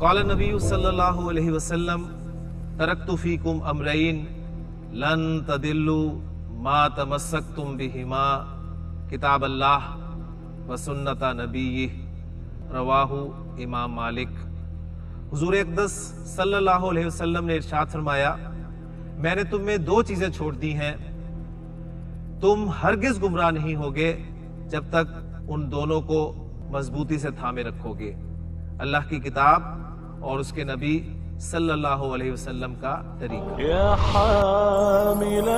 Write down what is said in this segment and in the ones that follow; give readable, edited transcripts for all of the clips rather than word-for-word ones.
क़ाल नबी सल्लल्लाहु अलैहि वसल्लम तरक्तु फ़ीकुम अमरैन लन तदिल्लु मा तमस्सक्तुम बिहिमा किताब अल्लाह व सुन्नत नबी रवाहु इमाम मालिक। हुज़ूर अक़दस सल्लल्लाहु अलैहि वसल्लम ने इरशाद फरमाया, मैंने तुम में दो चीजें छोड़ दी हैं, तुम हरगिज गुमराह नहीं होगे जब तक उन दोनों को मजबूती से थामे रखोगे, अल्लाह की किताब और उसके नबी सल्लल्लाहु अलैहि वसल्लम का तरीका। या हामिल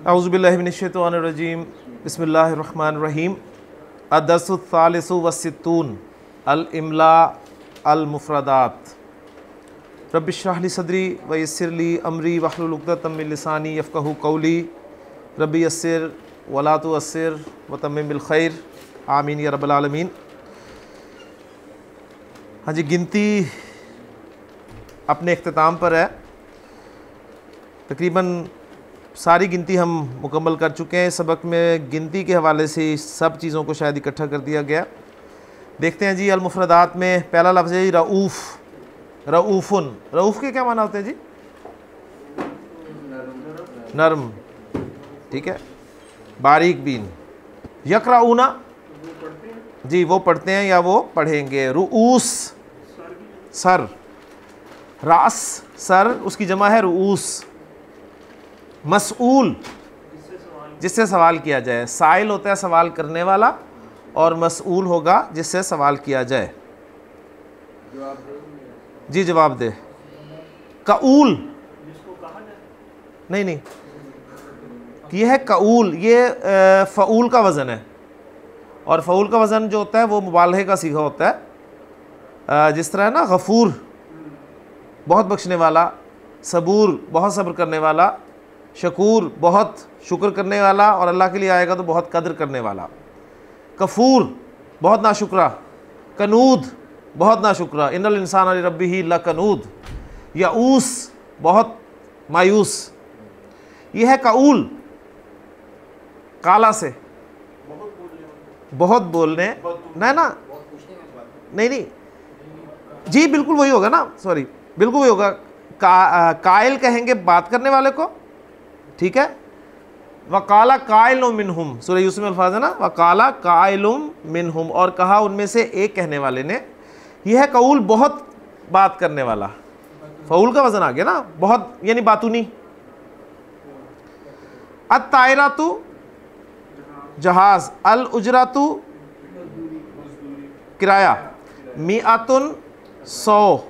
अऊज़ु बिल्लाहि मिनश शैतानिर रजीम, बिस्मिल्लाहिर रहमानिर रहीम। अद-दर्सु सालिसु वस्सित्तून अल इमला अल मुफ़रदात। रब्बि इश्रह ली सदरी व यस्सिर ली अमरी वहलुल उक़दतम मिन लिसानी यफ़क़हू क़ौली। रब्बि यस्सिर वला तुअस्सिर व तम्मिम बिल खैर, आमीन या रब्बल आलमीन। हाँ जी, गिनती अपने इख्तिताम पर है। तकरीबन सारी गिनती हम मुकम्मल कर चुके हैं। सबक में गिनती के हवाले से सब चीज़ों को शायद इकट्ठा कर दिया गया। देखते हैं जी, अल मुफ़रदात में पहला लफ्ज़ है रऊफ़, रऊफ़ुन। रऊफ़ के क्या माना होते हैं जी? नरम, ठीक है, बारीक बीन। यक़राऊना जी, वो पढ़ते हैं या वो पढ़ेंगे। रुऊस सर, रास सर, उसकी जमा है रुऊस। मसऊल जिससे सवाल किया जाए, साइल होता है सवाल करने वाला और मसऊल होगा जिससे सवाल किया जाए। जी जवाब दे। कऊल नहीं नहीं, ये है कऊल, ये फ़ऊल का वज़न है और फ़ऊल का वज़न जो होता है वो मुबालहे का सीगा होता है। जिस तरह ना गफ़ूर बहुत बख्शने वाला, सबूर बहुत सब्र करने वाला, शकूर बहुत शुक्र करने वाला और अल्लाह के लिए आएगा तो बहुत कदर करने वाला। कफूर बहुत नाशुक्रा, कनूद बहुत नाशुक्रा, इन्नल इंसान लिरब्बिही लकनूद। यऊस बहुत मायूस। यह है कऊल, काला से बहुत बोलने ना नहीं नहीं जी, बिल्कुल वही होगा ना, सॉरी, बिल्कुल वही होगा। कायल कहेंगे बात करने वाले को, ठीक है। वकाला कायलुम मिनहुम, सूरह यूसुफ में अल्फाज है ना, वकाला कायलुम मिनहुम, और कहा उनमें से एक कहने वाले ने। यह है कऊल, बहुत बात करने वाला। फ़ऊल का वजन आ गया ना, बहुत यानी बातूनी। अत-तायरातु जहाज, अल उजरातु किराया, मिआतुन 100,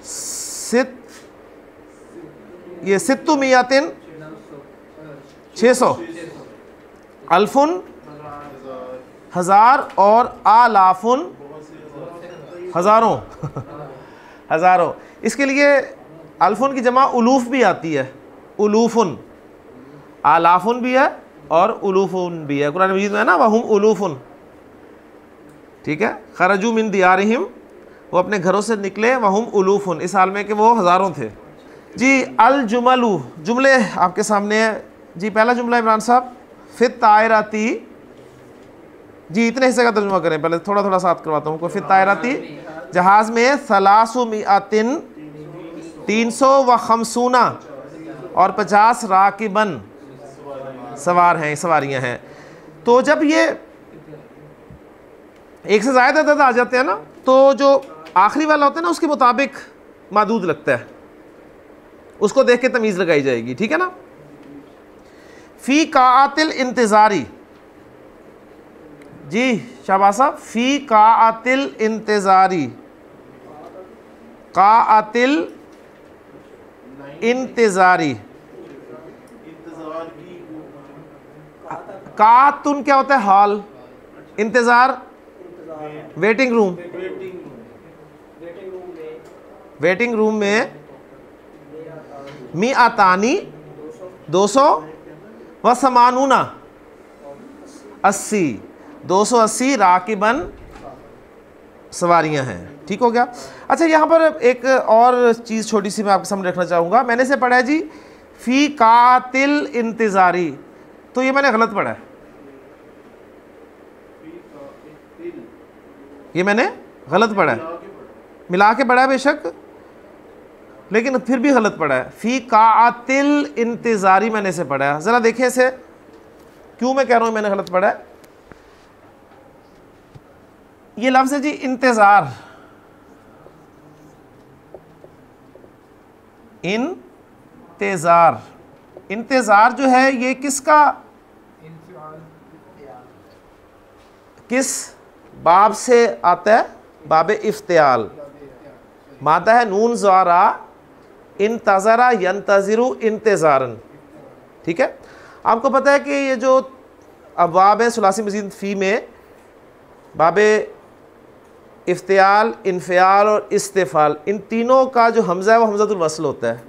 सित ये सित्तु मियातिन 600, अल्फुन 1000 और आलाफुन हज़ारों हज़ारों। इसके लिए अल्फुन की जमा उलूफ भी आती है, उलूफुन। आलाफुन भी है और उलूफुन भी है, कुरान मजीद में है ना, वहुम उलूफुन, ठीक है। खरजू मिन दियारिहिम, वो अपने घरों से निकले, वहुम उलूफुन, इस हाल में कि वो हज़ारों थे जी। अल जुमलू, जुमले आपके सामने है जी। पहला जुमला इमरान साहब, फित तायराती जी, इतने हिस्से का तर्जुमा करें, पहले थोड़ा थोड़ा साथ करवाता हूँ। फित तायराती जहाज़ में, सलासु मिआतिन 300 व खमसूना और 50 राकिबन सवार हैं, सवारियाँ हैं। तो जब ये एक से ज़्यादा अदद आ जाते हैं ना, तो जो आखिरी वाला होता है ना उसके मुताबिक मादूद लगता है, उसको देख के तमीज़ लगाई जाएगी, ठीक है ना। फ़ी कातिल इंतज़ारी जी, शाबाश साहब। फ़ी कातिल इंतज़ारी, कातिल इंतज़ारी। कातुन क्या होता है? हॉल। इंतज़ार वेटिंग रूम, वेटिंग रूम में। मिआतानी 200 व समानूना 80, 280 राकिबन सवारियां हैं, ठीक हो गया। अच्छा, यहाँ पर एक और चीज़ छोटी सी मैं आपके सामने रखना चाहूँगा। मैंने से पढ़ा है जी फ़ी कातिल इंतज़ारी, तो ये मैंने गलत पढ़ा है। ये मैंने गलत पढ़ा है, मिला के पढ़ा है बेशक, लेकिन फिर भी गलत पढ़ा है। फ़ी कातिल इंतज़ारी मैंने इसे पढ़ा है। ज़रा देखिए इसे, क्यों मैं कह रहा हूँ मैंने गलत पढ़ा है। ये लफ्ज़ है जी इंतज़ार, इंतज़ार। इंतज़ार जो है ये किसका, किस बाब से आता है, बाब इफ्तियाल। मादा है नून ज़ारा, इंतज़रा यंतज़िरु इंतज़ारन। ठीक है, आपको पता है कि ये जो अबवाब है सुलासी मज़ीद फ़ी में, बाब इफ्तियाल, इन्फ़ियाल और इस्तिफ़ाल, इन तीनों का जो हमज़ा है वो हमज़तुल वस्ल होता है।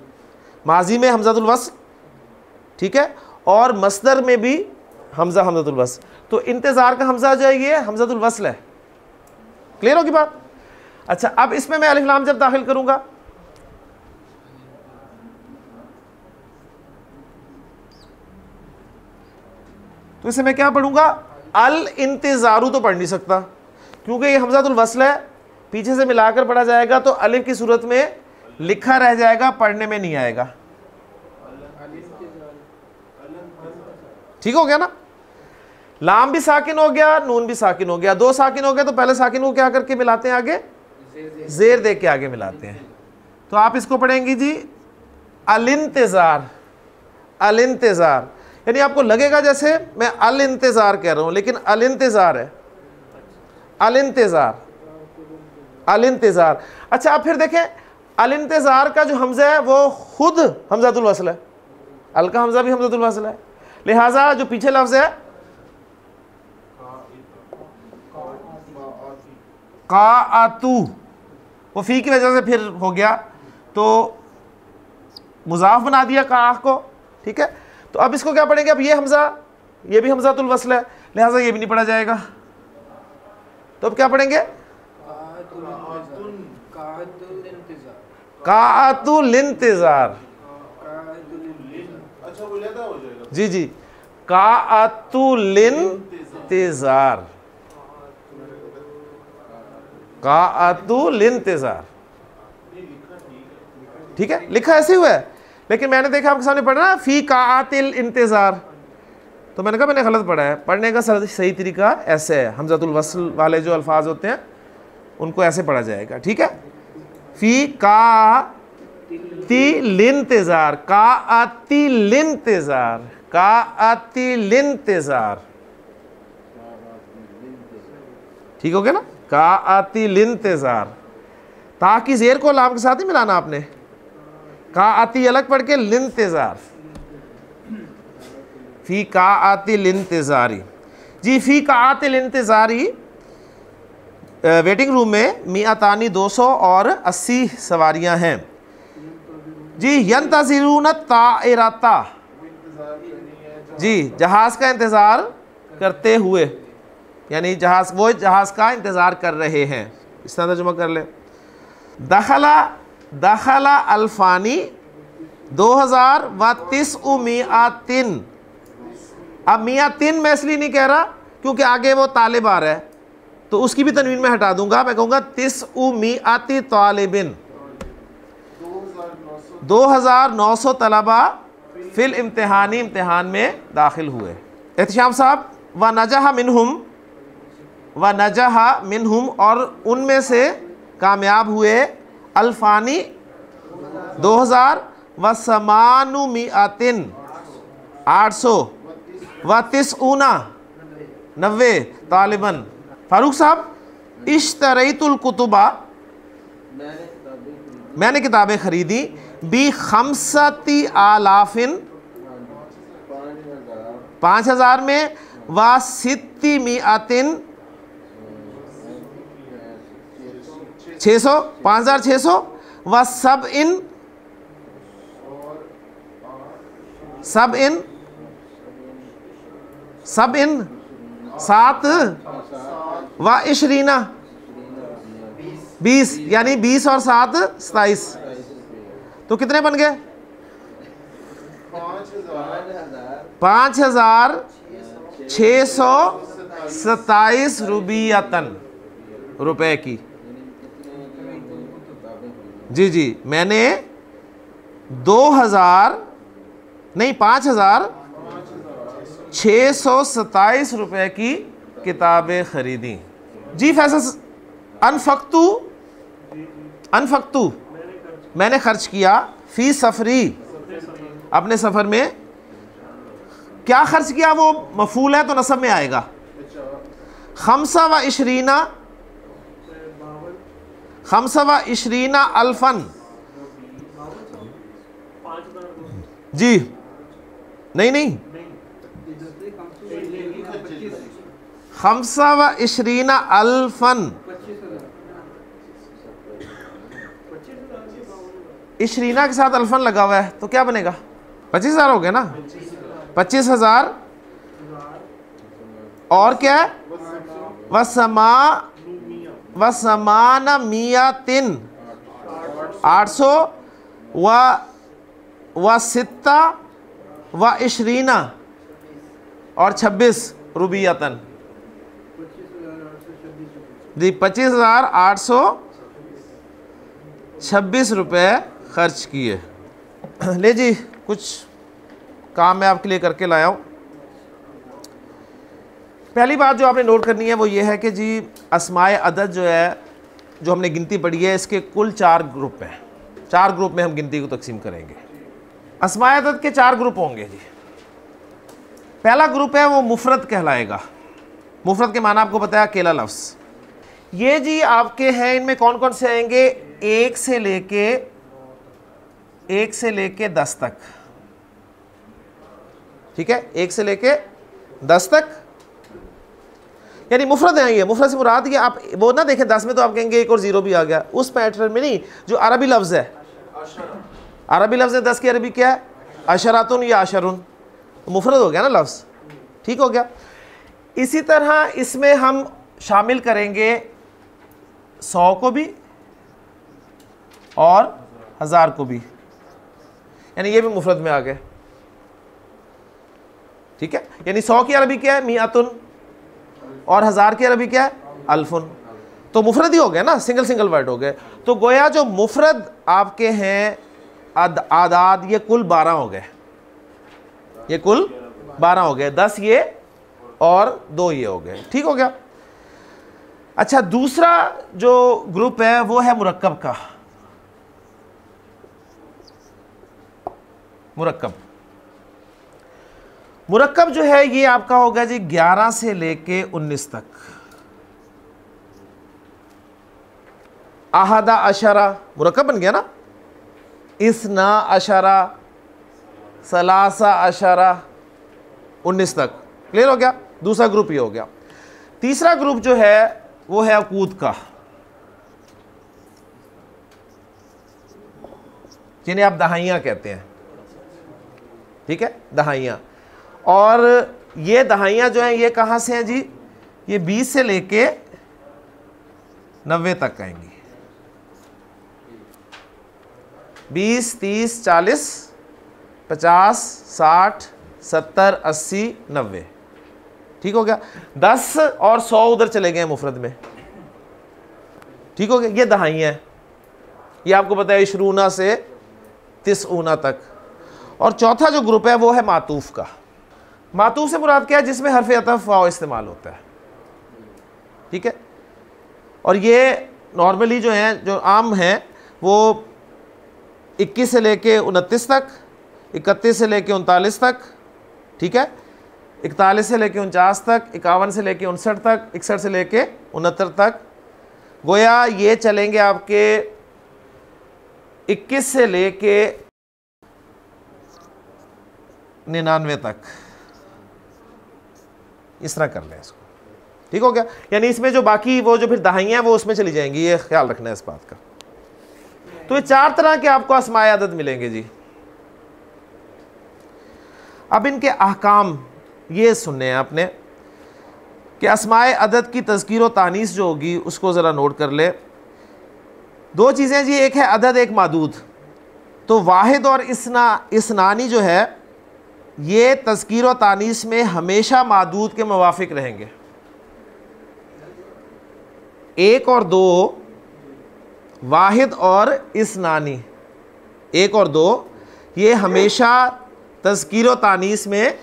माजी में हमज़तुल वस्ल, ठीक है, और मस्दर में भी हमज़ा हमज़तुल वस्ल। तो इंतज़ार का हमज़ा जो है ये हमज़तुल वस्ल है। क्लियर होगी बात? अच्छा, अब इसमें मैं अलिफ लाम जब दाखिल करूंगा, तो इसे मैं क्या पढ़ूंगा, अल इंतज़ारू तो पढ़ नहीं सकता, क्योंकि ये हमज़तुल वस्ल है, पीछे से मिलाकर पढ़ा जाएगा तो अलिफ की सूरत में लिखा रह जाएगा, पढ़ने में नहीं आएगा। ठीक हो गया ना? लाम भी साकिन हो गया, नून भी साकिन हो गया, दो साकिन हो गया, तो पहले साकिन को क्या करके मिलाते हैं, आगे जेर दे के आगे मिलाते हैं। तो आप इसको पढ़ेंगी जी अल इंतज़ार, अल इंतज़ार, यानी आपको लगेगा जैसे मैं अल इंतज़ार कह रहा हूं, लेकिन अल इंतज़ार है, अल इंतज़ार, अल इंतज़ार। अच्छा, आप फिर देखें, अल इंतज़ार का जो हमज़ा है वो खुद हमज़तुल वस्ल है, अल का हमज़ा भी हमज़तुल वस्ल है, लिहाजा जो पीछे लफ्ज़ है काअतु, वो फ़ी की वजह से फिर हो गया, तो मुज़ाफ़ बना दिया काह को। ठीक है, तो अब इसको क्या पढ़ेंगे, अब ये हमज़ा, ये भी हमज़तुल वस्ल है, लिहाजा ये भी नहीं पढ़ा जाएगा। तो अब क्या पढ़ेंगे, काअतुल इंतज़ार। जी जी, काअतुल इंतज़ार, काअतुल इंतज़ार। ठीक है, लिखा ऐसे हुआ है, लेकिन मैंने देखा आपके सामने पढ़ा ना फ़ी कातिल इंतज़ार, तो मैंने कहा मैंने गलत पढ़ा है। पढ़ने का सही तरीका ऐसे है, हमज़तुल वस्ल वाले जो अल्फाज होते हैं उनको ऐसे पढ़ा जाएगा। ठीक है, फ़ी कातिल इंतज़ार, कातिल इंतज़ार, कातिल इंतज़ार। ठीक हो गया ना, कातिल इंतज़ार। ताकि ज़ेर को लाम के साथ ही मिलाना आपने, काअती अलग पढ़ के लिंतज़ार, फ़ी काअतिल इंतज़ारी। जी, फ़ी काअतिल इंतज़ारी वेटिंग रूम में मियातानी 200 और 80 सवारियां हैं। जी, यंतज़िरून ताइराता, जी जहाज़ का इंतज़ार करते हुए, यानी जहाज़, वो जहाज़ का इंतज़ार कर रहे हैं, इस तरह तर्जुमा कर ले। दखला, दखला अल्फ़ानी 2000 व 30 मियातिन। अब मियातिन मैं इसलिए नहीं कह रहा क्योंकि आगे वो तालिब आ रहा है, तो उसकी भी तनवीन में हटा दूंगा, मैं कहूँगा 30 मियाति तालिबिन, 2900 तलबा फिल इम्तिहानी, इम्तिहान में दाखिल हुए। एहतिशाम साहब, व नजहा मिनहुम, व नजहा मिनहुम, और उनमें से कामयाब हुए अल्फ़ानी 2000 व समानु मियातिन 800 व 90 तालिबन। फारूक साहब, इश्तरैतुल कुतुबा, मैंने किताबें खरीदी, बी खमसती आलाफिन 5000 में, व सित्ती मियातिन 600, 5600, व सब इन 7 व इशरीना 20, यानी 20 और 7 27, तो कितने बन गए, 5627 रुबियतन। रुपए की। जी जी, मैंने 5,627 रुपए की किताबें खरीदी। जी फैसल, अनफक्तू मैंने खर्च किया, फी सफरी अपने सफ़र में। क्या खर्च किया, वो मफूल है तो नसब में आएगा। खमसा व इशरीना अल्फन। जी नहीं, खमसा व इशरीना अल्फन। इशरीना के साथ अल्फन लगा हुआ है तो क्या बनेगा? 25,000 हो गया ना। 25,000 और क्या है? वसमाना मियातिन 800 व सित्ता व इशरीना और 26 रुबियतन। जी 25,826 रुपये खर्च किए। ले जी, कुछ काम मैं आपके लिए करके लाया हूँ। पहली बात जो आपने नोट करनी है वो ये है कि जी अस्माए अदद जो है, जो हमने गिनती पढ़ी है, इसके कुल 4 ग्रुप हैं। 4 ग्रुप में हम गिनती को तकसीम करेंगे। अस्माए अदद के 4 ग्रुप होंगे जी। पहला ग्रुप है वो मुफरद कहलाएगा। मुफरद के माना आपको पता है, अकेला लफ्ज़। ये जी आपके हैं, इनमें कौन कौन से आएंगे? 1 से लेके 10 तक। ठीक है, 1 से लेके 10 तक यानी मुफरद है। ये मुफरद से मुराद ये आप वो ना देखें 10 में तो आप कहेंगे 1 और 0 भी आ गया, उस पैटर्न में नहीं। जो अरबी लफ्ज़ है, अरबी लफ्ज़ है 10 की अरबी क्या है? अशरातुन या अशरुन, मुफरद हो गया ना लफ्ज़। ठीक हो गया। इसी तरह इसमें हम शामिल करेंगे 100 को भी और 1000 को भी, यानी ये भी मुफरद में आ गए। ठीक है, यानी 100 की अरबी क्या है? मियातुन, और 1000 की अरबी क्या है? अल्फुन। तो मुफरद ही हो गया ना, सिंगल वर्ड हो गए। तो गोया जो मुफरद आपके हैं आदाद, ये कुल 12 हो गए। ये कुल 12 हो गए। 10 ये और 2 ये हो गए। ठीक हो गया। अच्छा, दूसरा जो ग्रुप है वो है मुरक्कब का। मुरक्कब जो है ये आपका होगा जी 11 से लेके 19 तक। आहदा अशरा मुरक्कब बन गया ना। इसना अशरा, सलासा अशरा, 19 तक। क्लियर हो गया। दूसरा ग्रुप ये हो गया। तीसरा ग्रुप जो है वो है अकूद का, जिन्हें आप दहाइयाँ कहते हैं। ठीक है, दहाइयाँ। और ये दहाइयाँ जो हैं ये कहाँ से हैं जी? ये 20 से लेके 90 तक आएंगी। 20, 30, 40, 50, 60, 70, 80, 90। ठीक हो गया। 10 और 100 उधर चले गए मुफरद में। ठीक हो गया। ये दहाइयाँ हैं। ये आपको पता है इशरूना से 30 तक। और चौथा जो ग्रुप है वो है मातूफ का। मातूफ से मुराद क्या है? जिसमें हर्फ अतफ वाव इस्तेमाल होता है। ठीक है। और ये नॉर्मली जो हैं, जो आम हैं, वो 21 से लेके 29 तक, 31 से लेके 39 तक। ठीक है, 41 से लेके 49 तक, 51 से लेके 59 तक, 61 से लेके 69 तक। गोया ये चलेंगे आपके 21 से लेके 99 तक। इस तरह कर लें इसको। ठीक हो गया। यानी इसमें जो बाकी वो जो फिर दहाइयाँ हैं वो उसमें चली जाएंगी। ये ख्याल रखना है इस बात का। तो ये 4 तरह के आपको अस्माए अदद मिलेंगे जी। अब इनके अहकाम ये सुनने हैं आपने कि अस्माए अदद की तज़कीर व तानीस जो होगी उसको ज़रा नोट कर ले। 2 चीज़ें जी, एक है अदद, एक मादूद। तो वाहिद और इसनानी जो है ये तज़कीर व तानीस में हमेशा मादूद के मुवाफिक रहेंगे। एक और दो, वाहिद और इसनानी, एक और दो, ये हमेशा तज़कीर व तानीस में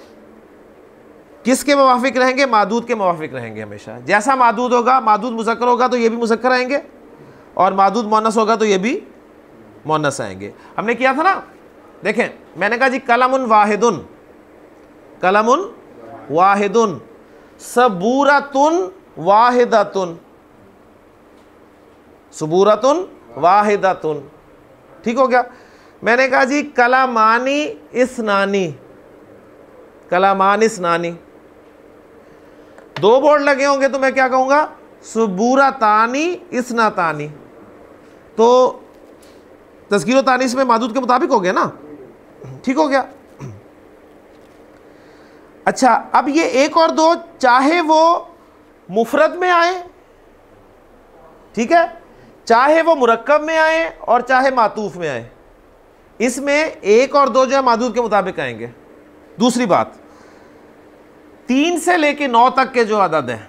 किसके मुवाफिक रहेंगे? मादूद के मुवाफिक रहेंगे हमेशा। जैसा मादूद होगा, मादूद मुज़क्कर होगा तो ये भी मुज़क्कर आएंगे, और मादूद मुअन्नस होगा तो ये भी मुअन्नस आएंगे। हमने किया था ना, देखें मैंने कहा जी कलमुन वाहिदुन, कलमुन वाहिदुन, सबूरतुन वाहिदतुन, सबूरतुन वाहिदतुन, ठीक हो गया। मैंने कहा जी कलामानी इसनानी, कलामान इसनानी, दो बोर्ड लगे होंगे तो मैं क्या कहूंगा? सुबूरतानी इसनातानी। तो तज़कीर व तानीस में मादूद के मुताबिक हो गया ना, ठीक हो गया। अच्छा, अब ये एक और दो, चाहे वो मुफरद में आए, ठीक है, चाहे वो मुरक्कब में आए और चाहे मातूफ में आए, इसमें एक और दो जो है मादूद के मुताबिक आएंगे। दूसरी बात, 3 से लेके 9 तक के जो अदद हैं,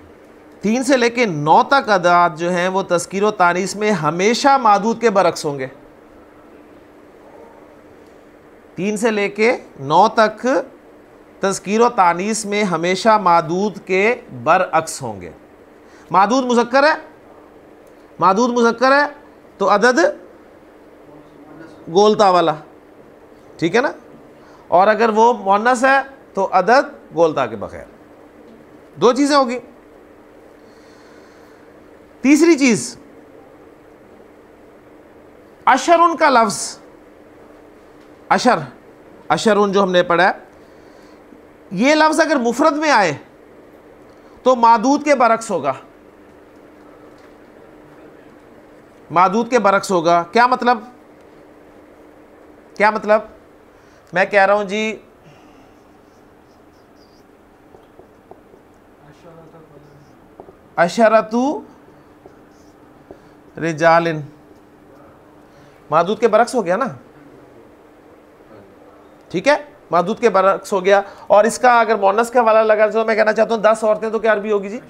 3 से लेके 9 तक अदद जो हैं वो तज़कीर व तानीस में हमेशा मादूद के बरक्स होंगे। 3 से लेके 9 तक तज़कीर व तानीस में हमेशा मादूद के बरअक्स होंगे। मादूद मुज़क्कर है, मादूद मुज़क्कर है तो अदद गोलता वाला, ठीक है ना, और अगर वो मुअन्नस है तो अदद गोलता के बगैर। दो चीज़ें होगी। तीसरी चीज़, अशरुन का लफ्ज़, अशर, अशरुन जो हमने पढ़ा है, ये लफ्ज़ अगर मुफरद में आए तो मादूद के बरक्स होगा, मादूद के बरक्स होगा। क्या मतलब? क्या मतलब? मैं कह रहा हूं जी अशरतु रिजालिन, मादूद के बरक्स हो गया ना, ठीक है, मादूद के बरक्स हो गया। और इसका अगर मोनस का वाला लगा तो मैं कहना चाहता हूं 10 औरतें, तो क्या अरबी होगी जी?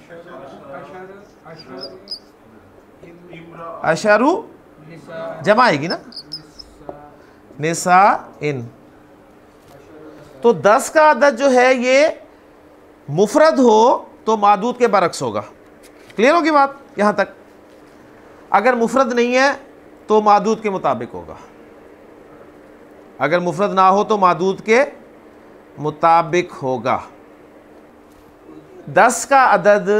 अशरु जमा आएगी ना, निसा इन। तो 10 का अदद जो है ये मुफरद हो तो मादूद के बरक्स होगा। क्लियर होगी बात यहां तक? अगर मुफरद नहीं है तो मादूद के मुताबिक होगा, अगर मुफरद ना हो तो मादूद के मुताबिक होगा। 10 का अदद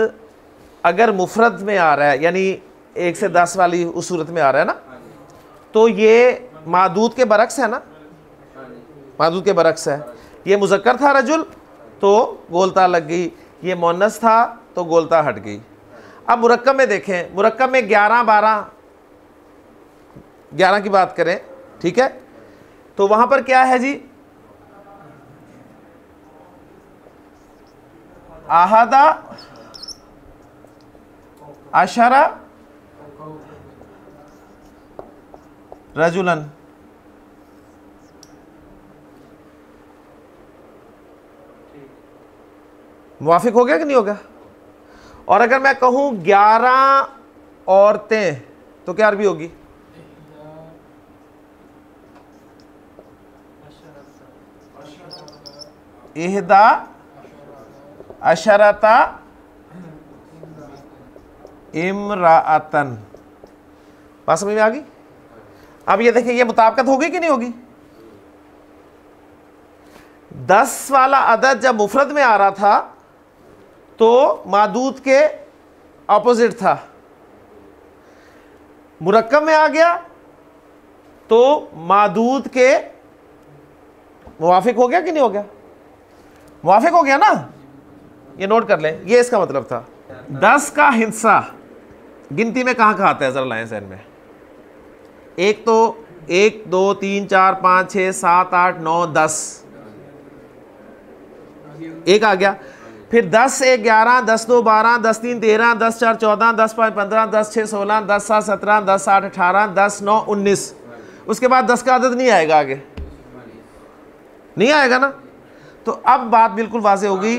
अगर मुफरद में आ रहा है, यानी 1 से 10 वाली उस सूरत में आ रहा है ना, तो ये मादूद के बरक्स है ना, मादूद के बरक्स है। ये मुज़क्कर था रजुल तो गोलता लग गई, ये मुअन्नस था तो गोलता हट गई। अब मुरक्कब में देखें, मुरक्कब में 11, 12, 11 की बात करें, ठीक है, तो वहां पर क्या है जी? आहदा अशरा रजुलन, मुवाफिक हो गया कि नहीं होगा? और अगर मैं कहूं 11 औरतें तो क्या अरबी होगी? इहदा अशरता इमराअतन। बात समझ में आ गई? अब ये देखिए, ये मुताबिकत होगी कि नहीं होगी? 10 वाला अदद जब मुफरद में आ रहा था तो मादूद के ऑपोजिट था, मुरक्कब में आ गया तो मादूद के मुवाफिक हो गया कि नहीं हो गया? मुवाफिक हो गया ना, ये नोट कर लें, ये इसका मतलब था। 10 का हिस्सा गिनती में कहाँ कहाँ आता है, जरा लाएं ज़हन में। एक तो 1 2 3 4 5 6 7 8 9 10, एक आ गया। फिर 10 1 11, 10 2 12, 10 3 13, 10 4 14, 10 5 15, 10 6 16, 10 7 17, 10 8 18, 10 9 19। उसके बाद 10 का अदद नहीं आएगा, आगे नहीं आएगा ना। तो अब बात बिल्कुल वाज़ेह हो गई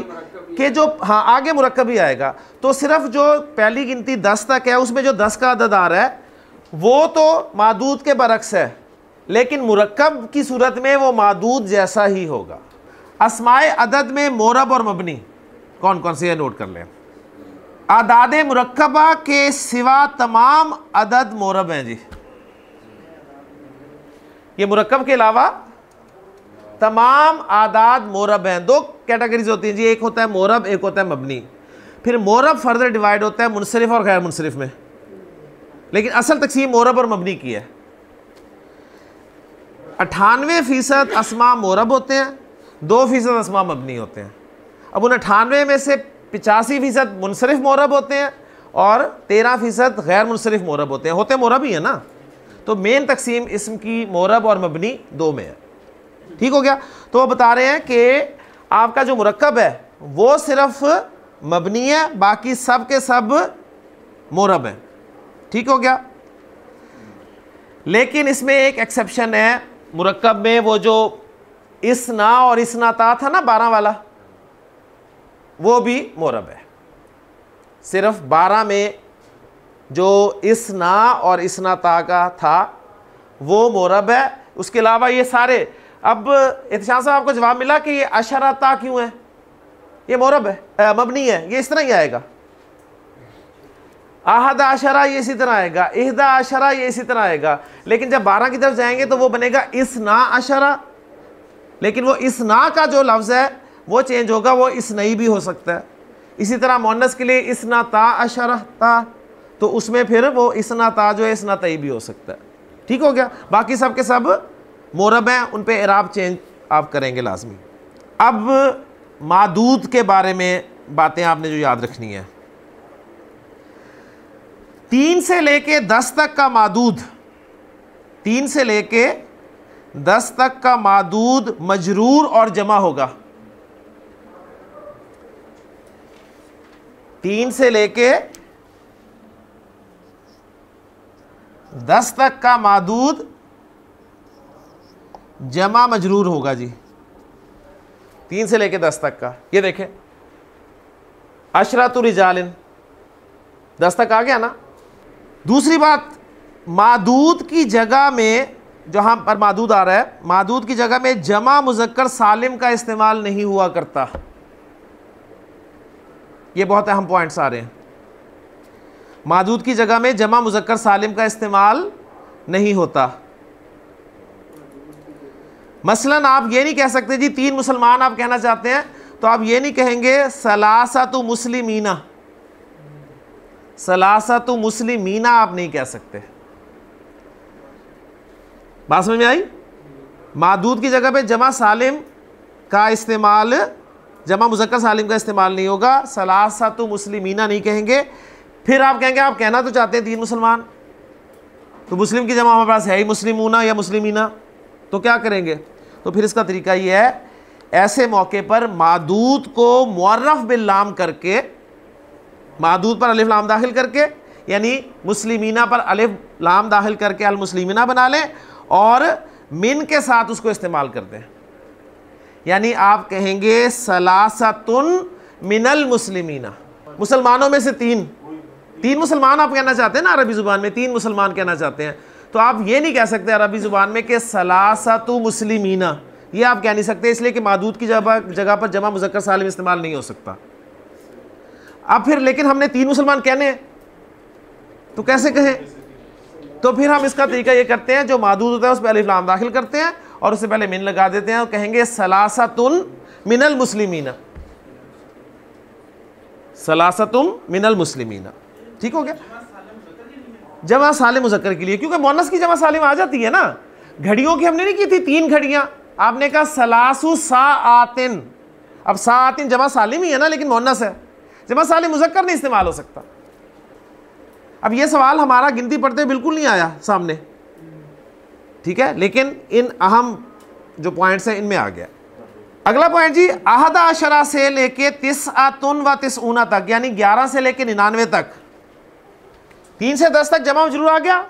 कि जो, हाँ आगे मुरक्कब भी आएगा। तो सिर्फ जो पहली गिनती 10 तक है उसमें जो 10 का अदद आ रहा है वो तो मादूद के बरक्स है, लेकिन मुरक्कब की सूरत में वो मादूद जैसा ही होगा। अस्माए अदद में मोरब और मबनी कौन कौन से, नोट कर लें। आदादे मुरक्कबा के सिवा तमाम अदद मोरब हैं जी। ये मुरक्कब के अलावा तमाम आदाद मोरब हैं। दो कैटेगरीज होती हैं जी, एक होता है मोरब, एक होता है मबनी। फिर मोरब फर्दर डिवाइड होता है मुनसरिफ और गैर मुनसरिफ में, लेकिन असल तकसीम मोरब और मबनी की है। 98% अस्मा मोरब होते हैं, 2% अस्मा मबनी होते हैं। अब उन 98 में से 85% मुनसरिफ मोरब होते हैं और 13% गैर मुनसरिफ मोरब होते हैं। होते मोरब ही है ना, तो मेन तकसीम इसम की मोरब और मबनी दो में है। ठीक हो गया। तो वो बता रहे हैं कि आपका जो मुरक्कब है वो सिर्फ मबनी है, बाकी सब के सब मोरब है। ठीक हो गया। लेकिन इसमें एक एक्सेप्शन है मुरक्कब में, वो जो इसना और इसनाता था ना 12 वाला, वो भी मोरब है। सिर्फ 12 में जो इसना और इसनाता का था वो मोरब है, उसके अलावा ये सारे। अब इत्शान साहब आपको जवाब मिला कि ये अशराता क्यों है, ये मोरब है, मबनी है, ये इस तरह ही आएगा। आहदा अशरा ये इसी तरह आएगा, इहदा अशरा ये इसी तरह आएगा। लेकिन जब 12 की तरफ जाएंगे तो वो बनेगा इसना अशरा, लेकिन वो इसना का जो लफ्ज़ है वो चेंज होगा, वो इसनई भी हो सकता है। इसी तरह मुअन्नस के लिए इसना ता अशरा ता, तो उसमें फिर वो इसना ता जो है इसना तई भी हो सकता है। ठीक हो गया। बाकी सब के सब मोरब हैं, उन पे इराब चेंज आप करेंगे लाजमी। अब मादूद के बारे में बातें आपने जो याद रखनी है, 3 से लेके 10 तक का मादूद, 3 से लेके 10 तक का मादूद मजरूर और जमा होगा। 3 से लेके 10 तक का मादूद जमा मजरूर होगा जी। 3 से लेके 10 तक का, ये देखें अशरातु रिजालिन 10 तक आ गया ना। दूसरी बात, मादूद की जगह में, जहां पर मादूद आ रहा है, मादूद की जगह में जमा मुज़क्कर सालिम का इस्तेमाल नहीं हुआ करता। ये बहुत अहम पॉइंट्स आ रहे हैं। मादूद की जगह में जमा मुज़क्कर सालिम का इस्तेमाल नहीं होता। मसलन आप ये नहीं कह सकते जी 3 मुसलमान आप कहना चाहते हैं, तो आप ये नहीं कहेंगे सलासतु मुस्लिमीना, सलासतु मुस्लिमीना आप नहीं कह सकते। बात समझ में आई। मादूद की जगह पे जमा सालिम का इस्तेमाल, जमा मुज़क्कर सालिम का इस्तेमाल नहीं होगा, सलासतु मुस्लिमीना नहीं कहेंगे। फिर आप कहेंगे आप कहना तो चाहते हैं 3 मुसलमान, तो मुस्लिम की जमा हमारे पास है ही मुस्लिमूना या मुस्लिमीना, तो क्या करेंगे। तो फिर इसका तरीका ये है, ऐसे मौके पर मादूद को मुअर्रफ बिल लाम करके, मादूद पर अलिफ लाम दाखिल करके, यानी मुस्लिमीना पर अलिफ लाम दाखिल करके अल मुस्लिमीना बना लें और मिन के साथ उसको इस्तेमाल करते हैं। यानी आप कहेंगे सलासतुन मिनल मुस्लिमीना, मुसलमानों में से 3 मुसलमान आप कहना चाहते हैं ना अरबी ज़ुबान में, 3 मुसलमान कहना चाहते हैं, तो आप ये नहीं कह सकते अरबी ज़ुबान में कि सलासतु मुस्लिमीना, ये आप कह नहीं सकते, इसलिए कि मादूद की जगह पर जमा मुज़क्कर सालिम इस्तेमाल नहीं हो सकता। अब फिर लेकिन हमने 3 मुसलमान कहने हैं, तो कैसे कहें। तो फिर हम इसका तरीका ये करते हैं, जो मादूद होता है उस पर अलिफ लाम दाखिल करते हैं और उससे पहले मिन लगा देते हैं और कहेंगे सलासतुन मिनल मुस्लिमीना, सलासतुन मिनल मुस्लिमीना। ठीक हो गया। जमा सालिम मुज़क्कर के लिए, क्योंकि मुअन्नस की जमा सालिम आ जाती है ना। घड़ियों की हमने नहीं की थी 3 घड़ियां, आपने कहा सलासु साआतिन, अब साआतिन जमा सालिम ही है ना, लेकिन मुअन्नस है, जमा सालिम मुज़क्कर नहीं इस्तेमाल हो सकता। अब ये सवाल हमारा गिनती पढ़ते बिल्कुल नहीं आया सामने, ठीक है, लेकिन इन अहम जो पॉइंट्स हैं इनमें आ गया। अगला पॉइंट जी, आहदा अशरा से लेके तिस्आतुन व तिस्ऊना तक, यानी 11 से लेके 99 तक। 3 से 10 तक जमा मजरूर आ गया,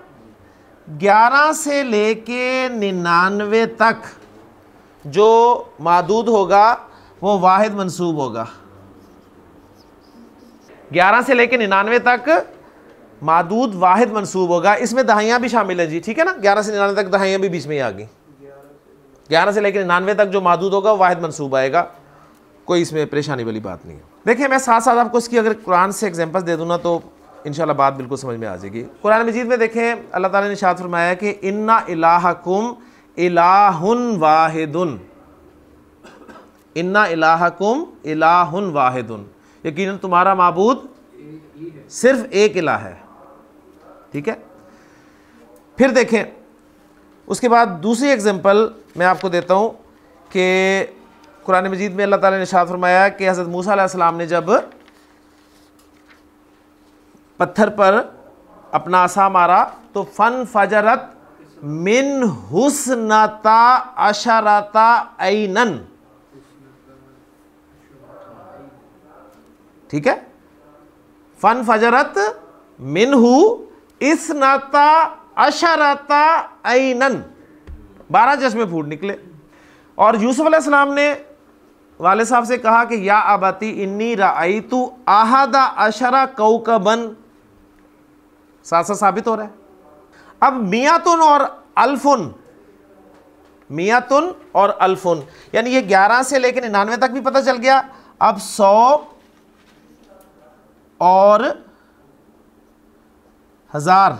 11 से लेके 99 तक जो मादूद होगा वो वाहिद मंसूब होगा। 11 से लेकर 99 तक मादूद वाहिद मंसूब होगा। इसमें दहाइयाँ भी शामिल है जी, ठीक है ना। 11 से 99 तक दहाइयाँ भी बीच में ही आ गई। 11 से लेकर 99 तक जो मादूद होगा वाहिद मंसूब आएगा, कोई इसमें परेशानी वाली बात नहीं है। देखिए मैं साथ साथ आपको इसकी अगर कुरान से एग्जांपल्स दे दूँ ना तो इंशाल्लाह बात बिल्कुल समझ में आ जाएगी। कुरान मजीद में देखें अल्लाह ताला ने इरशाद फरमाया कि इन्ना इलाहकुम इलाहुन वाहिदुन, इन्ना इलाहकुम इलाहुन वाहिदुन, यकीनन तुम्हारा माबूद सिर्फ एक इलाह है, ठीक है। फिर देखें उसके बाद दूसरी एग्जांपल मैं आपको देता हूँ कि कुरान मजीद में अल्लाह ताला ने इरशाद फरमाया कि हज़रत मूसा अलैहिस्सलाम ने जब पत्थर पर अपना आसा मारा तो फन फजरत मिन हुस्नता अशरता ऐनन, ठीक है। फन फजरत मिनहु इसनता अशरता ऐनन, 12 चश्मे फूट निकले। और यूसुफ अलैहिस्सलाम ने वाले साहब से कहा कि या अबती इन्नी राइतु आहदा अशरा कौकबन, साथ साथ साबित हो रहा है। अब मियातुन और अल्फुन, मियातुन और अल्फुन, यानी ये 11 से लेकर 99 तक भी पता चल गया। अब 100 और 1000,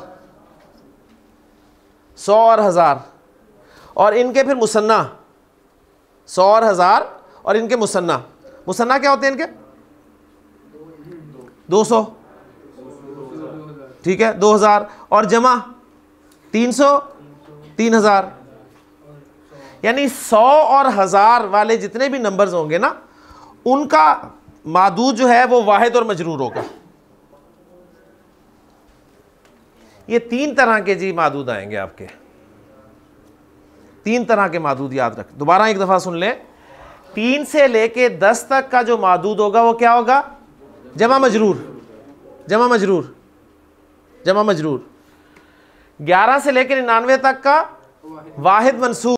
100 और 1000 और इनके फिर मुसन्ना, 100 और 1000 और इनके मुसन्ना। मुसन्ना क्या होते हैं इनके? 200, ठीक है, 2000 और जमा 300, 3000, यानी 100 और 1000 वाले जितने भी नंबर्स होंगे ना उनका मादूद जो है वो वाहिद और मजरूर होगा। ये 3 तरह के जी मादूद आएंगे आपके, 3 तरह के मादूद याद रख। दोबारा एक दफा सुन लें, 3 से लेके 10 तक का जो मादूद होगा वो क्या होगा? जमा मजरूर, जमा मजरूर, जमा मजरूर। 11 से लेकर 99 तक का वाहिद मंसूब,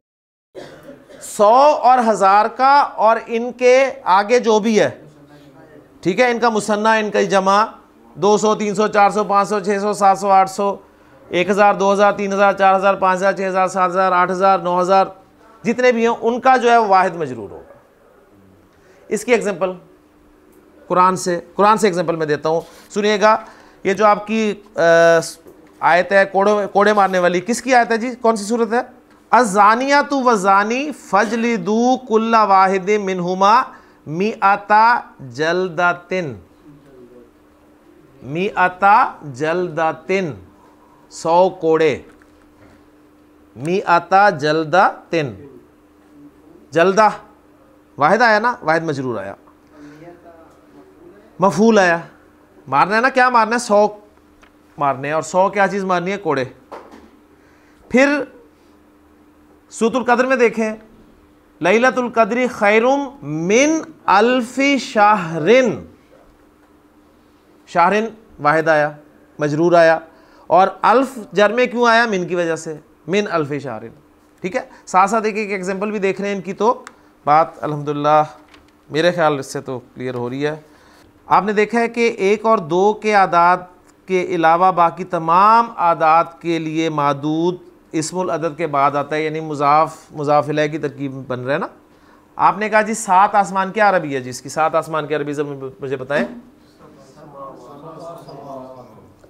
100 और 1000 का और इनके आगे जो भी है, ठीक है, इनका मुसन्ना, इनका जमा 200, 300, 400, 500, 600, 700, 800, 1000, 2000, 3000, 4000, 5000, 6000, 7000, 8000, 9000 जितने भी हैं उनका जो है वो वाहिद मजरूर होगा। इसकी एग्जांपल कुरान से एग्जांपल मैं देता हूँ, सुनिएगा। ये जो आपकी आयत है कोड़े मारने वाली, किसकी आयत है जी? कौन सी सूरत है? अज़ानियातु वज़ानी फजलिदू कुल्ला वाहिद मिनहुमा मिअता जल्दातिन, मिअता जल्दातिन, 100 कोड़े, मिअता जल्दातिन। जल्दा वाहिद आया ना, वाहिद मजरूर आया, मफूल आया। मारना है ना, क्या मारना है? 100 मारने हैं। और 100 क्या चीज़ मारनी है? कोड़े। फिर सूरतुल कद्र में देखें, लैलतुल कद्री खैरुम मिन अल्फी शाहरिन, शाहरिन वाहिद आया, मजरूर आया। और अल्फ जर में क्यों आया? मिन की वजह से, मिन अल्फी शाहरिन, ठीक है। साथ साथ एक एग्जाम्पल भी देख रहे हैं इनकी, तो बात अल्हम्दुलिल्लाह मेरे ख्याल इससे तो क्लियर हो रही है। आपने देखा है कि 1 और 2 के आदाद के अलावा बाकी तमाम आदाद के लिए मादूद इस्मुल अदद के बाद आता है, यानी मुज़ाफ इलैह की तरकीब बन रहा है ना। आपने कहा जी 7 आसमान क्या अरबी है जी? इसकी 7 आसमान की अरबी जब मुझे बताएं।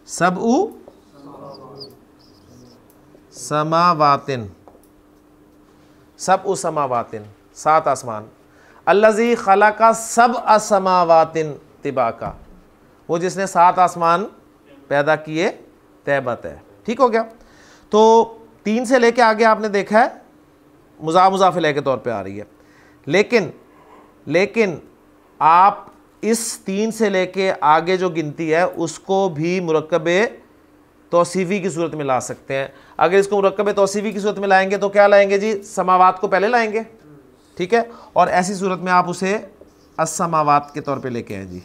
सबउ समावातिन, सबउ समावातिन, 7 आसमान। अल्लज़ी खलका सबअ समावातिन तिबाका, वो जिसने 7 आसमान पैदा किए तैबत है, ठीक हो गया। तो 3 से लेके आगे आपने देखा है मुज़ाफ़ इलैह के तौर पे आ रही है, लेकिन आप इस 3 से लेके आगे जो गिनती है उसको भी मुरक्कबे तौसीफ़ी की सूरत में ला सकते हैं। अगर इसको मुरक्कबे तौसीफ़ी की सूरत में लाएंगे तो क्या लाएंगे जी? समावात को पहले लाएंगे, ठीक है। और ऐसी सूरत में आप उसे अस्समावात के तौर पे लेके आए जी,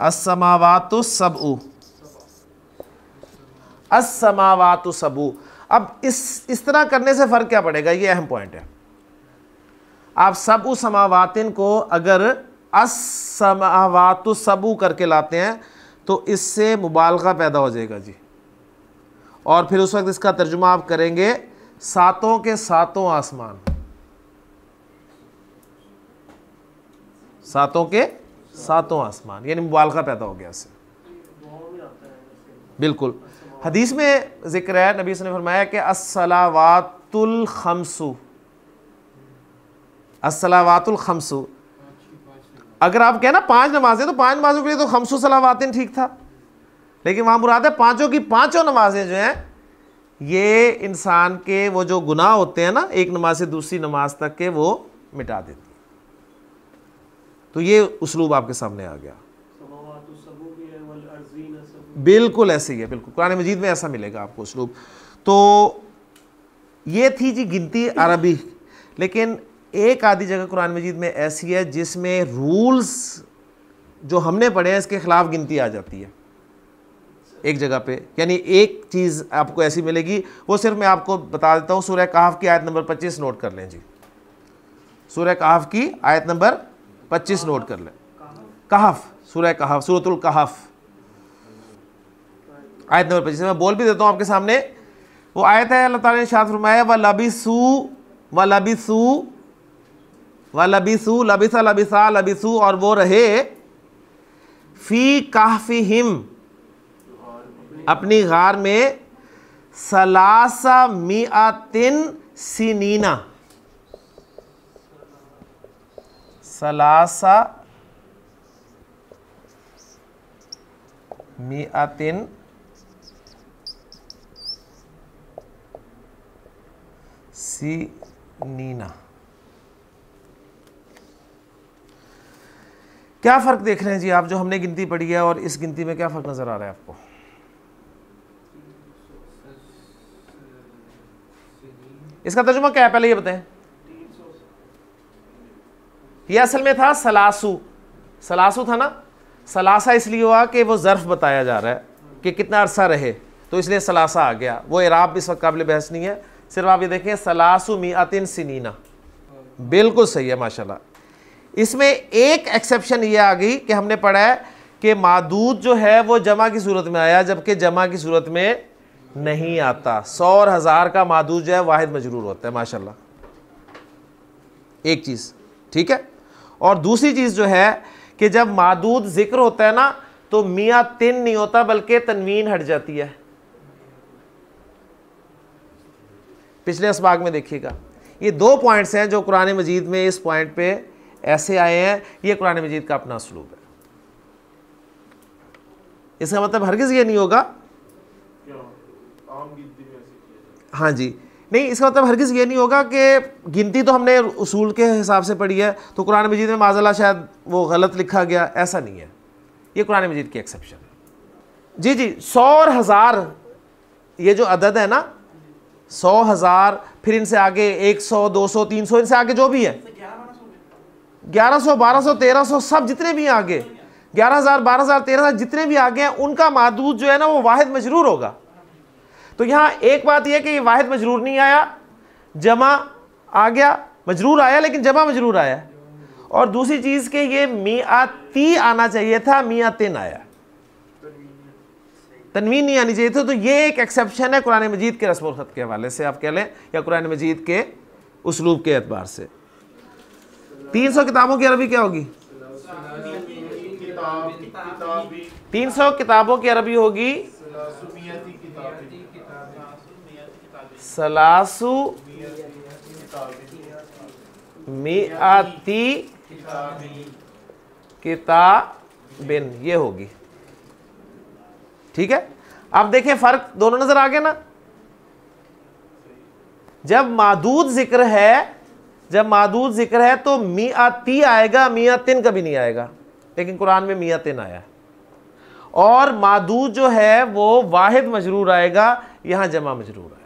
अस्समावातु सबउ, अस्समावातु सबउ। अब इस तरह करने से फ़र्क क्या पड़ेगा? ये अहम पॉइंट है। आप सबउ समावातिन को अगर अस्समावातु सबू करके लाते हैं तो इससे मुबालगा पैदा हो जाएगा जी, और फिर उस वक्त इसका तर्जुमा आप करेंगे सातों के सातों आसमान, सातों के सातों आसमान, यानी मुबालगा पैदा हो गया इससे। बिल्कुल, हदीस में जिक्र है, नबी ने फरमाया कि अस्सलावातुल खम्सु, अस्सलावातुल खम्सु, अगर आप कहें ना 5 नमाजें, तो 5 नमाजों के लिए तो खम्सु सलावातिन ठीक था, लेकिन वहां मुराद है पांचों की पांचों नमाजें जो हैं ये इंसान के वो जो गुनाह होते हैं ना एक नमाज से दूसरी नमाज तक के, वो मिटा देती। तो ये उस्लूब आपके सामने आ गया। बिल्कुल ऐसे ही है, बिल्कुल कुरान मजीद में ऐसा मिलेगा आपको उस्लूब। तो ये थी जी गिनती अरबी, लेकिन एक आधी जगह कुरान मजीद में ऐसी है जिसमें रूल्स जो हमने पढ़े हैं इसके खिलाफ गिनती आ जाती है एक जगह पे। यानी एक चीज़ आपको ऐसी मिलेगी, वो सिर्फ मैं आपको बता देता हूँ। सूरह कहफ की आयत नंबर 25 नोट कर लें जी, सूरह कहफ की आयत नंबर 25 नोट कर लें। कहफ, सूरह कहफ, सूरतुल कहफ, आयत नंबर 25 मैं बोल भी देता हूँ आपके सामने। वो आयत है, अल्लाह ताला ने इरशाद फरमाया लबिसा लबिसा लबिसू, और वो रहे फी कहफिहिम, अपनी गार में, सलासा मिआतिन सिनीना, सलासा मिआतिन सिनीना। क्या फ़र्क देख रहे हैं जी आप, जो हमने गिनती पढ़ी है और इस गिनती में क्या फ़र्क नज़र आ रहा है आपको? इसका तर्जुमा क्या है पहले ये बताएं। ये असल में था सलासू, सलासू था ना, सलासा इसलिए हुआ कि वो ज़र्फ़ बताया जा रहा है कि कितना अरसा रहे, तो इसलिए सलासा आ गया। वो इराब इस वक्त काबिल बहस नहीं है, सिर्फ आप ये देखें सलासु मिआतिन सिनीना। बिल्कुल सही है माशाल्लाह। इसमें एक एक्सेप्शन ये आ गई कि हमने पढ़ा है कि मादूद जो है वो जमा की सूरत में आया, जबकि जमा की सूरत में नहीं आता। 100 और 1000 का मादूद जो है वाहिद मजरूर होता है माशाल्लाह, एक चीज़ ठीक है। और दूसरी चीज़ जो है कि जब मादूद जिक्र होता है ना तो मियाँ तिन नहीं होता बल्कि तनवीन हट जाती है। पिछले असबाग में देखिएगा, ये 2 पॉइंट्स हैं जो कुरान मजीद में इस पॉइंट पे ऐसे आए हैं। ये कुरान मजीद का अपना उसलूब है। इसका मतलब हरगिज़ ये नहीं होगा, हाँ जी नहीं, इसका मतलब हरगिज़ ये नहीं होगा कि गिनती तो हमने उसूल के हिसाब से पढ़ी है तो कुरान मजीद में माज़अल्लाह शायद वो गलत लिखा गया, ऐसा नहीं है। ये कुरान मजीद की एक्सेप्शन है जी। जी 100 और 1000 ये जो अदद है ना, 100 1000 फिर इनसे आगे 100 200 300 इनसे आगे जो भी है 1100 1200 1300 सब जितने भी आगे 11000 12000 13000 जितने भी आगे हैं उनका मादूद जो है ना वो वाहिद मजरूर होगा। तो यहाँ एक बात यह कि ये वाहिद मजरूर नहीं आया, जमा आ गया, मजरूर आया लेकिन जमा मजरूर आया। और दूसरी चीज़ कि ये मियाती आना चाहिए था, मियातिन आया, तनवीन नहीं आनी चाहिए थी। तो ये एक एक्सेप्शन है कुरान मजीद के रस्म ख़त के हवाले से आप कह लें, या कुरान मजीद के उसलूब के एतबार से। 300 किताबों की अरबी क्या होगी? 300 किताबों की अरबी होगी सलासु मिआती किताबिन, ये होगी ठीक है। अब देखें फ़र्क दोनों नज़र आ गए ना। जब मादूद जिक्र है तो मिआती आएगा, मियातिन कभी नहीं आएगा, लेकिन कुरान में मियातिन आया। और मादूद जो है वो वाहिद मजरूर आएगा, यहाँ जमा मजरूर आएगा।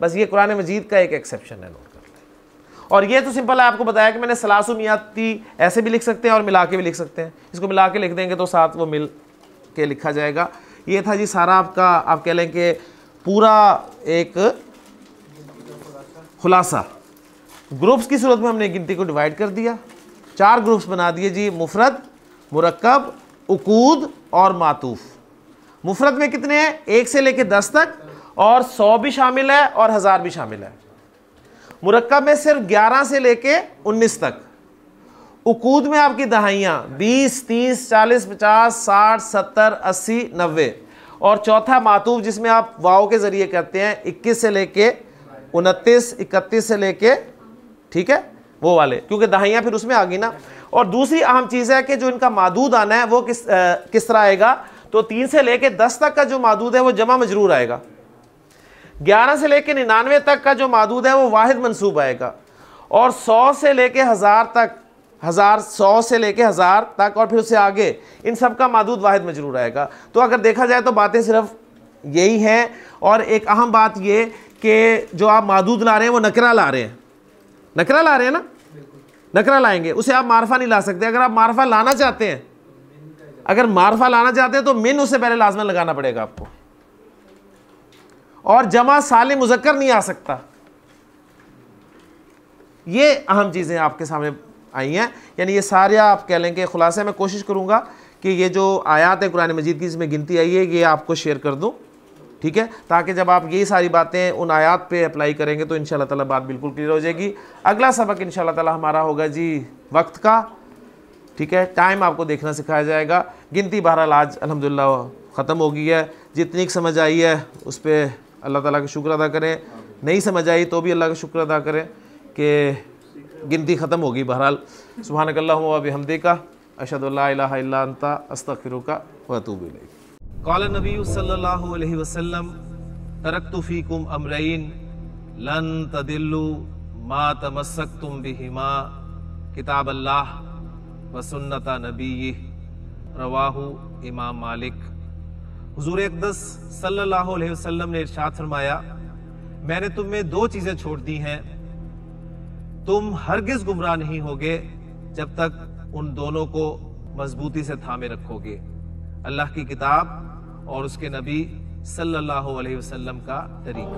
बस ये कुरान मजीद का एक एक्सेप्शन है, नोट कर लें। और ये तो सिंपल है, आपको बताया कि मैंने सलासु मियाती ऐसे भी लिख सकते हैं और मिला के भी लिख सकते हैं। इसको मिला के लिख देंगे तो साथ वो मिल के लिखा जाएगा। ये था जी सारा आपका, आप कह लें कि पूरा एक खुलासा। ग्रुप्स की सूरत में हमने गिनती को डिवाइड कर दिया 4 ग्रुप्स बना दिए जी, मुफरद, मुरक्कब, उकूद और मातूफ। मुफरद में कितने हैं? 1 से लेके 10 तक, और 100 भी शामिल है और 1000 भी शामिल है। मुरक्कब में सिर्फ 11 से लेके 19 तक। उकूद में आपकी दहाइयाँ 20, 30, 40, 50, 60, 70, 80, 90। और चौथा मातूफ जिसमें आप वाव के जरिए करते हैं, 21 से लेके 29, 31 से लेके, ठीक है, वो वाले, क्योंकि दहाइयाँ फिर उसमें आ गई ना। और दूसरी अहम चीज़ है कि जो इनका मादूद आना है वो किस तरह आएगा, तो 3 से लेके 10 तक का जो मादूद है वो जमा मजरूर आएगा। 11 से लेके 99 तक का जो मादूद है वो वाहिद मंसूब आएगा। और 100 से लेके 1000 तक, 100 से लेके 1000 तक और फिर उससे आगे, इन सब का मादूद वाहिद मजरूर आएगा। तो अगर देखा जाए तो बातें सिर्फ यही हैं। और एक अहम बात ये कि जो आप मादूद ला रहे हैं वो नकरा ला रहे हैं, नकरा ला रहे हैं ना, नकरा लाएंगे, उसे आप मारफा नहीं ला सकते। अगर आप मारफा लाना चाहते हैं, अगर मारफा लाना चाहते हैं तो मिन उससे पहले लाजमन लगाना पड़ेगा आपको। और जमा सालिम मुज़क्कर नहीं आ सकता। ये अहम चीज़ें आपके सामने आई हैं। यानी ये सारे आप कह लें कि खुलासा मैं कोशिश करूँगा कि ये जो आयात है कुरान मजीद की इसमें गिनती आई है, ये आपको शेयर कर दूँ, ठीक है, ताकि जब आप यही सारी बातें उन आयात पे अप्लाई करेंगे तो इंशाल्लाह ताला बात बिल्कुल क्लियर हो जाएगी। अगला सबक इंशाल्लाह ताला हमारा होगा जी वक्त का, ठीक है, टाइम आपको देखना सिखाया जाएगा। गिनती बहरहाल आज अल्हम्दुलिल्लाह ख़त्म हो गई है। जितनी समझ आई है उस पर अल्लाह ताला का शुक्र अदा करें, नहीं समझ आई तो भी अल्लाह का शुक्र अदा करें कि गिनती ख़त्म होगी। बहरहाल सुब्हानकल्लाहुम्मा व बिहम्दिका अशहदु अल्ला इलाहा इल्ला अंता अस्तगफिरुका व अतूबु इलैक। क़ाल नबी सल्लल्लाहु अलैहि वसल्लम तरक्तु फ़ीकुम अमरैन लन तदिल्लु मा तमस्सक्तुम बिहिमा किताब अल्लाह व सुन्नत नबीय्यिह, रवाहु इमाम मालिक। हुजूर अक़दस सल्लल्लाहु अलैहि वसल्लम ने इरशाद फरमाया, मैंने तुम में 2 चीजें छोड़ दी हैं, तुम हरगिज गुमराह नहीं होगे जब तक उन दोनों को मजबूती से थामे रखोगे, अल्लाह की किताब और उसके नबी सल्लल्लाहु अलैहि वसल्लम का तरीका।